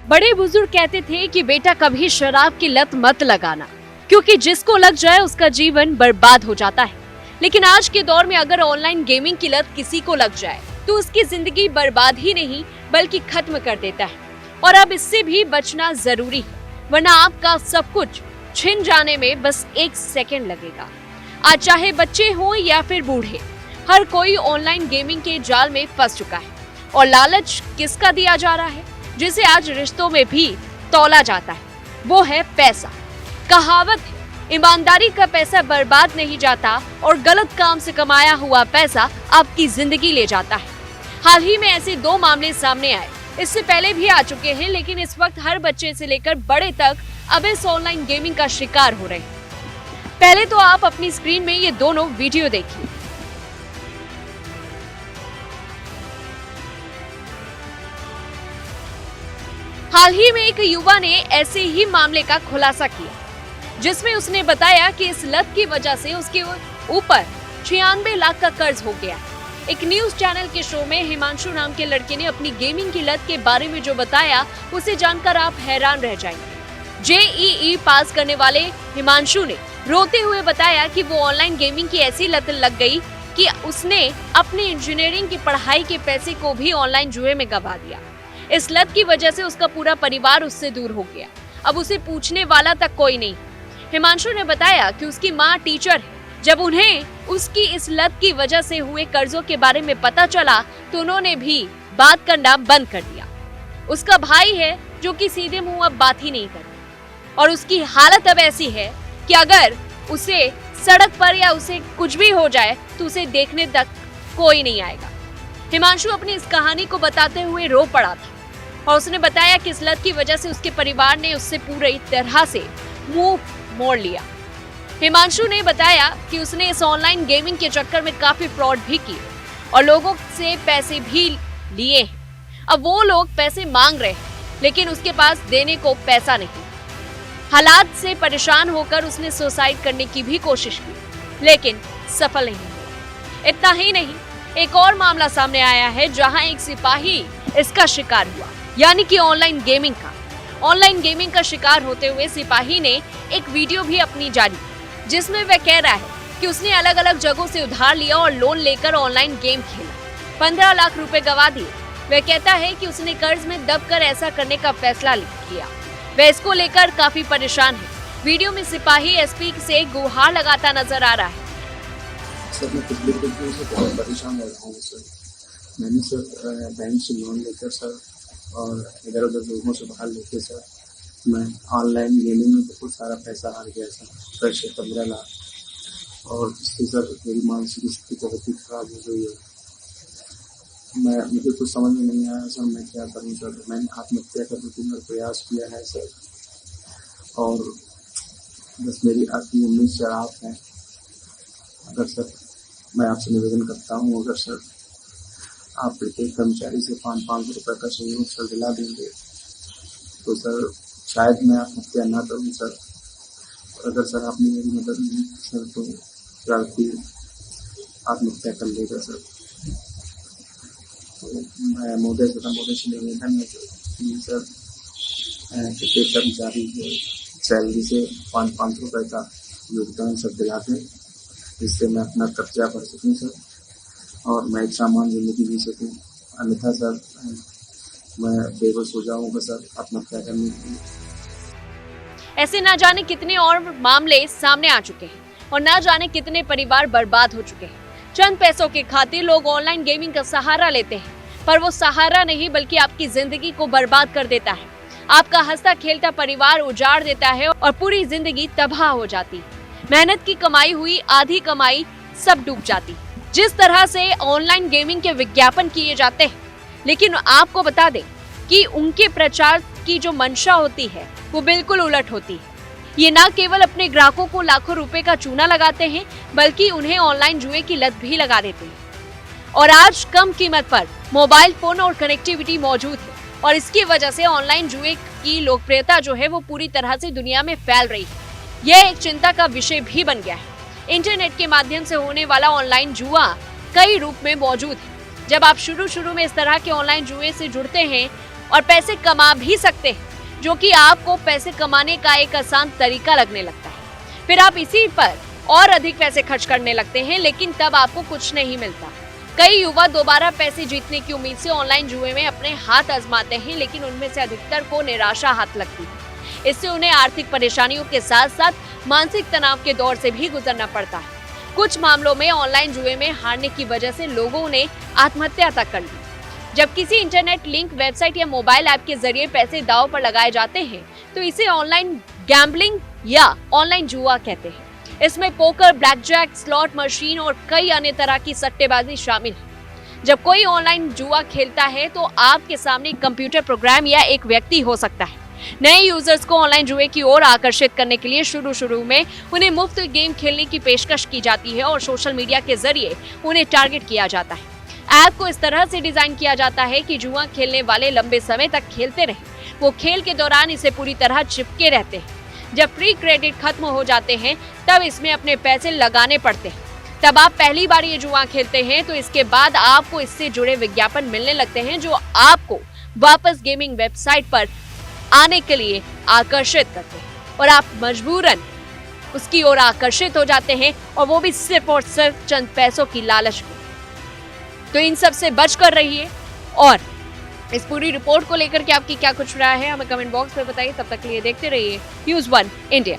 बड़े बुजुर्ग कहते थे कि बेटा कभी शराब की लत मत लगाना, क्योंकि जिसको लग जाए उसका जीवन बर्बाद हो जाता है। लेकिन आज के दौर में अगर ऑनलाइन गेमिंग की लत किसी को लग जाए तो उसकी जिंदगी बर्बाद ही नहीं बल्कि खत्म कर देता है। और अब इससे भी बचना जरूरी है, वरना आपका सब कुछ छिन जाने में बस 1 सेकंड लगेगा। आज चाहे बच्चे हों या फिर बूढ़े, हर कोई ऑनलाइन गेमिंग के जाल में फंस चुका है। और लालच किसका दिया जा रहा है, जिसे आज रिश्तों में भी तौला जाता है, वो है पैसा। कहावत है, ईमानदारी का पैसा बर्बाद नहीं जाता और गलत काम से कमाया हुआ पैसा आपकी जिंदगी ले जाता है। हाल ही में ऐसे 2 मामले सामने आए। इससे पहले भी आ चुके हैं, लेकिन इस वक्त हर बच्चे से लेकर बड़े तक अब इस ऑनलाइन गेमिंग का शिकार हो रहे हैं। पहले तो आप अपनी स्क्रीन में ये दोनों वीडियो देखिए। हाल ही में एक युवा ने ऐसे ही मामले का खुलासा किया, जिसमें उसने बताया कि इस लत की वजह से उसके ऊपर 96 लाख का कर्ज हो गया। एक न्यूज चैनल के शो में हिमांशु नाम के लड़के ने अपनी गेमिंग की लत के बारे में जो बताया, उसे जानकर आप हैरान रह जाएंगे। जेईई पास करने वाले हिमांशु ने रोते हुए बताया कि वो ऑनलाइन गेमिंग की ऐसी लत लग गई कि उसने अपने इंजीनियरिंग की पढ़ाई के पैसे को भी ऑनलाइन जुए में गंवा दिया। इस लत की वजह से उसका पूरा परिवार उससे दूर हो गया। अब उसे पूछने वाला तक कोई नहीं। हिमांशु ने बताया कि उसकी माँ टीचर है। जब उन्हें उसकी इस लत की वजह से हुए कर्जों के बारे में पता चला तो उन्होंने भी बात करना बंद कर दिया। उसका भाई है जो कि सीधे मुंह अब बात ही नहीं करता और उसकी हालत अब ऐसी है कि अगर उसे सड़क पर या उसे कुछ भी हो जाए तो उसे देखने तक कोई नहीं आएगा। हिमांशु अपनी इस कहानी को बताते हुए रो पड़ा था और उसने बताया कि इस लत की वजह से उसके परिवार ने उससे पूरी तरह से मुंह मोड़ लिया। हिमांशु ने बताया कि उसने इस ऑनलाइन गेमिंग के चक्कर में काफी फ्रॉड भी किए और लोगों से पैसे भी लिए हैं। अब वो लोग पैसे मांग रहे हैं, लेकिन उसके पास देने को पैसा नहीं। हालात से परेशान होकर उसने सुसाइड करने की भी कोशिश की, लेकिन सफल नहीं हुआ। इतना ही नहीं, एक और मामला सामने आया है जहां एक सिपाही इसका शिकार हुआ, यानी कि ऑनलाइन गेमिंग का। ऑनलाइन गेमिंग का शिकार होते हुए सिपाही ने एक वीडियो भी अपनी जारी, जिसमें वह कह रहा है कि उसने अलग अलग जगहों से उधार लिया और लोन लेकर ऑनलाइन गेम खेला, 15 लाख रुपए गंवा दिए। वह कहता है कि उसने कर्ज में दबकर ऐसा करने का फैसला किया। वह इसको लेकर काफी परेशान है। वीडियो में सिपाही एसपी से गुहार लगाता नजर आ रहा है। सर, मैं पिछले कुछ दिनों से बहुत परेशान हो रहा हूँ सर। मैंने सर बैंक से लोन लेकर सर और इधर उधर लोगों से बाहर लेके सर मैं ऑनलाइन गेमिंग में बहुत सारा पैसा हार गया सर, 10 से 15 लाख। और इससे सर मेरी मानसिक स्थिति बहुत ही खराब हो गई है। मुझे कुछ समझ में नहीं आया सर, मैं क्या करूँ सर। मैंने आत्महत्या करने का प्रयास किया है सर, और बस मेरी आखिरी उम्मीद सर आप हैं। अगर सर मैं आपसे निवेदन करता हूँ, अगर सर आप प्रत्येक कर्मचारी से 500 रुपये का सहयोग सर दिला देंगे तो सर शायद मैं आत्महत्या ना करूँ सर। और अगर सर आपने मेरी मदद नहीं की सर तो व्यक्ति आत्महत्या कर लेगा सर। तो मैं महोदय से निवेदन है कि सर प्रत्येक कर्मचारी को सैलरी से 500 रुपये का योगदान सर दिला दें, जिससे मैं अपना कर्जा भर सकूँ सर और मैं एक सामान्य जिंदगी जी सकूँ। अन्यथा सर मैं बेबस हो जाऊँगा सर आत्महत्या करने के लिए। ऐसे ना जाने कितने और मामले सामने आ चुके हैं और ना जाने कितने परिवार बर्बाद हो चुके हैं। चंद पैसों के खातिर लोग ऑनलाइन गेमिंग का सहारा लेते हैं, पर वो सहारा नहीं बल्कि आपकी जिंदगी को बर्बाद कर देता है। आपका हंसता खेलता परिवार उजाड़ देता है और पूरी जिंदगी तबाह हो जाती है। मेहनत की कमाई हुई आधी कमाई सब डूब जाती है। जिस तरह से ऑनलाइन गेमिंग के विज्ञापन किए जाते हैं, लेकिन आपको बता दें कि उनके प्रचार की जो मंशा होती है वो बिल्कुल उलट होती है। ये न केवल अपने ग्राहकों को लाखों रुपए का चूना लगाते हैं, बल्कि उन्हें ऑनलाइन जुए की लत भी लगा देते हैं। और आज कम कीमत पर मोबाइल फोन और कनेक्टिविटी मौजूद है और इसकी वजह से ऑनलाइन जुए की लोकप्रियता जो है वो पूरी तरह से दुनिया में फैल रही है। यह एक चिंता का विषय भी बन गया है। इंटरनेट के माध्यम से होने वाला ऑनलाइन जुआ कई रूप में मौजूद है। जब आप शुरू में इस तरह के ऑनलाइन जुए से जुड़ते हैं और पैसे कमा भी सकते हैं, जो कि आपको पैसे कमाने का एक आसान तरीका लगने लगता है। फिर आप इसी पर और अधिक पैसे खर्च करने लगते हैं, लेकिन तब आपको कुछ नहीं मिलता। कई युवा दोबारा पैसे जीतने की उम्मीद से ऑनलाइन जुए में अपने हाथ आजमाते हैं, लेकिन उनमें से अधिकतर को निराशा हाथ लगती है। इससे उन्हें आर्थिक परेशानियों के साथ साथ मानसिक तनाव के दौर से भी गुजरना पड़ता है। कुछ मामलों में ऑनलाइन जुए में हारने की वजह से लोगों ने आत्महत्या तक कर ली। जब किसी इंटरनेट लिंक, वेबसाइट या मोबाइल ऐप के जरिए पैसे दांव पर लगाए जाते हैं, तो इसे ऑनलाइन गैम्बलिंग या ऑनलाइन जुआ कहते हैं। इसमें पोकर, ब्लैकजैक, स्लॉट मशीन और कई अन्य तरह की सट्टेबाजी शामिल है। जब कोई ऑनलाइन जुआ खेलता है तो आपके सामने एक कंप्यूटर प्रोग्राम या एक व्यक्ति हो सकता है। नए यूजर्स को ऑनलाइन जुए की ओर आकर्षित करने के लिए शुरू में उन्हें मुफ्त गेम खेलने की पेशकश की जाती है और सोशल मीडिया के जरिए उन्हें टारगेट किया जाता है। ऐप को इस तरह से डिजाइन किया जाता है कि जुआ खेलने वाले लंबे समय तक खेलते रहें। वो खेल के दौरान इसे पूरी तरह चिपके रहते हैं। जब फ्री क्रेडिट खत्म हो जाते हैं, तब इसमें अपने पैसे लगाने पड़ते हैं। तब आप पहली बार ये जुआ खेलते हैं तो इसके बाद आपको इससे जुड़े विज्ञापन मिलने लगते हैं, जो आपको वापस गेमिंग वेबसाइट पर आने के लिए आकर्षित करते हैं और आप मजबूरन उसकी ओर आकर्षित हो जाते हैं, और वो भी सिर्फ और सिर्फ चंद पैसों की लालच में। तो इन सब से बचकर रहिए, और इस पूरी रिपोर्ट को लेकर के आपकी क्या कुछ राय है हमें कमेंट बॉक्स में बताइए। तब तक के लिए देखते रहिए News1 India।